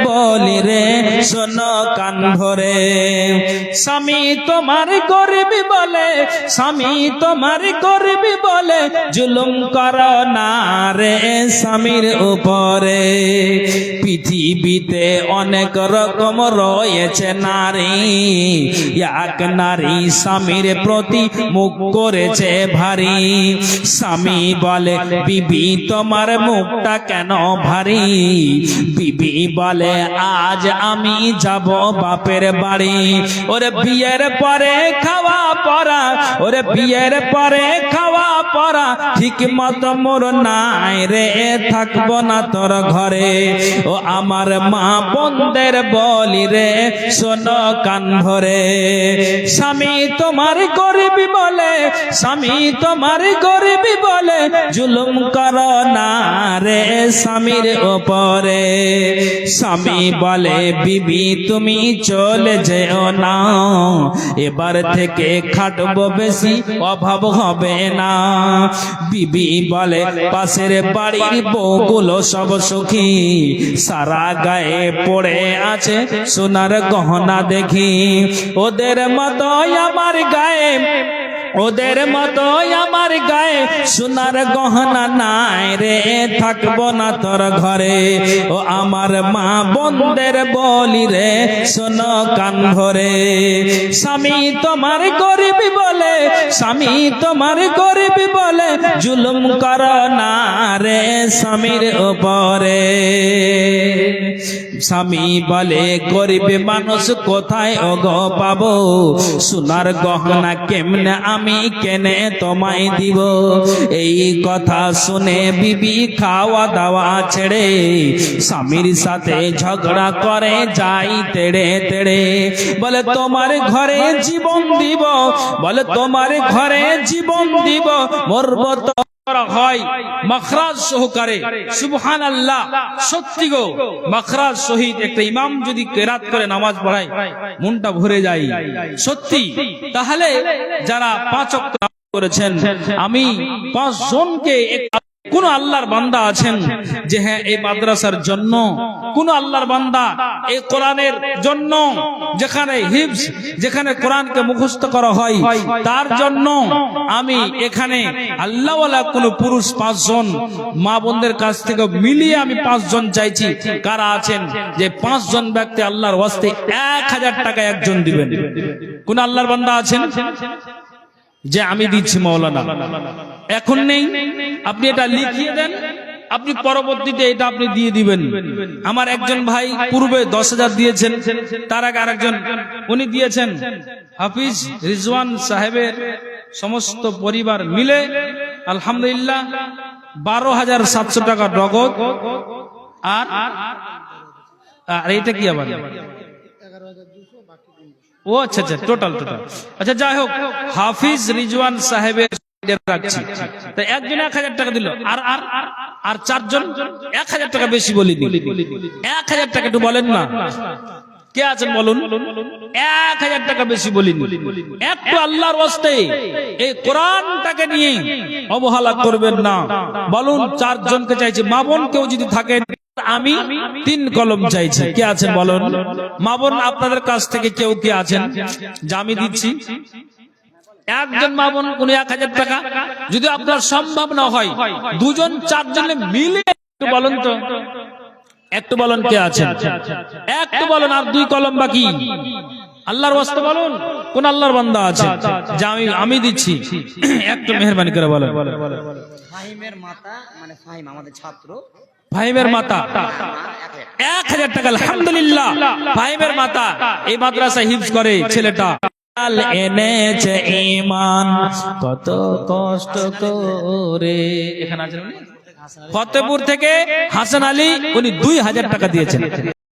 বলি রে শোনো কান ধরে, স্বামী তোমার করবি বলে, স্বামী তোমার করবি বলে জুলুম করো না রে স্বামীর উপরে। পৃথিবীতে অনেক রকম রয়েছে নারী, এক নারী স্বামীর প্রতি মুখ করেছে ভারী। স্বামী বলে বিবি তোমার মুখটা কেন ভারী, বিবি বলে আজ আমি যাব বাপের বাড়ি। ওরে বিয়ের পরে খাওয়া পরা, ওরে বিয়ের পরে খাওয়া পরা ঠিক মতো মোর নাই রে, থাকবো না তোর ঘরে। ও আমার মা বোনদের বলি রে শোনো কান ধরে, স্বামী তোমার করবি বলে, স্বামী তোমার করবি বলে জুলুম করো না রে স্বামীর উপরে। স্বামী বলে বিবি তুমি চলে যেও না, এবার থেকে খাটবো বেশি অভাব হবে না। বিবি বলে পাশের বাড়ির বউগুলো সব সুখী, সারা গায়ে পড়ে আছে সোনার গহনা দেখি। ওদের মতো আমার গায়ে, ওদের মতো আমার গায়ে সোনার গহনা নাই রে, থাকবো না তোর ঘরে। ও আমার মা বোনদের বলি রে শোনো কান ধরে, স্বামী তোমার করবি বলে, স্বামী তোমার করবি বলে জুলুম করো না রে স্বামীর উপরে। স্বামী বলে গরিব মানুষ কোথায় ওগো পাবো, সোনার গহনা কেমনে আমি কেনে তোমায় দিব। এই কথা শুনে বিবি খাওয়া দাওয়া ছেড়ে স্বামীর সাথে ঝগড়া করে যাই তেড়ে তেড়ে। বলে তোমার ঘরে জীবন দিব, বলে তোমার ঘরে জীবন দিব, মরব তো হয় মাখরাজ সহকারে। সুবহানাল্লাহ, সত্যি গো, মাখরাজ সহিত একটা ইমাম যদি কেরাত করে নামাজ পড়ায় মনটা ভরে যায় সত্যি। তাহলে যারা 5 ওয়াক্ত নামাজ করেছেন, আমি 5 জনকে, কোন আল্লাহর বান্দা আছেন যে হ্যাঁ এই মাদ্রাসার জন্য, কোন আল্লাহর বান্দা এই কোরআনের জন্য, যেখানে হিফজ, যেখানে কোরআনকে মুখস্থ করা হয় তার জন্য আমি এখানে আল্লাহওয়ালা কোন পুরুষ 5 জন মা বোনদের কাছ থেকে মিলিয়ে আমি 5 জন চাইছি। কারা আছেন যে 5 জন ব্যক্তি আল্লাহর ওয়াস্তে 1000 টাকা একজন দিবেন? কোন আল্লাহর বান্দা আছেন যে আমি দিচ্ছি মাওলানা? এখন নেই, আপনি এটা লিখিয়ে দেন, আপনি পরবর্তীতে এটা আপনি দিয়ে দিবেন। আমার একজন ভাই পূর্বে 10,000 দিয়েছেন, তার আগে আরেকজন উনি দিয়েছেন হাফিজ রিজওয়ান সাহেবের সমস্ত পরিবার মিলে আলহামদুলিল্লাহ 12,700 টাকা নগদ। আর এটা কি আবার? ও আচ্ছা আচ্ছা, টোটাল। আচ্ছা যাই হোক, হাফিজ রিজওয়ান সাহেবের রাখছি, তো একজন 1000 টাকা দিল, আর 4 জন 1000 টাকা বেশি বলি, 1000 টাকা একটু বলেন না, কে আছেন বলুন? 1000 টাকা বেশি বলিনি, একটু আল্লাহর ওয়াস্তে এই কোরআনটাকে নিয়ে অবহেলা করবেন না। বলুন 4 জনকে চাইছি, মা বোন কেউ যদি থাকেন, আমি 3 কলম চাইছি, কে আছেন বলুন? মা বোন আপনাদের কাছ থেকে কেউ কি আছেন যা আমি দিচ্ছি? একজন মা বোন কোন 1000 টাকা যদি আপনার সম্ভব না হয়, 2 জন 4 জনে মিলে একটু বলুন তো, একটু বলুন কে আছেন, একটু বলুন। আর 2 কলম বাকি, আল্লাহর ওয়াস্তে বলুন কোন আল্লাহর বান্দা আছে যা আমি দিচ্ছি, একটু মেহেরবানি করে বলেন। ফাহিমের মাতা, মানে ফাহিম আমাদের ছাত্র, ফাহিমের মাতা 1000 টাকা। আলহামদুলিল্লাহ, ফাহিমের মাতা এই মাদ্রাসা হিফজ করে ছেলেটা, এনেছে ঈমান কত কষ্ট করে। এখানে আছেন উনি ফতেপুর থেকে হাসান আলী, উনি 2000 টাকা দিয়েছেন।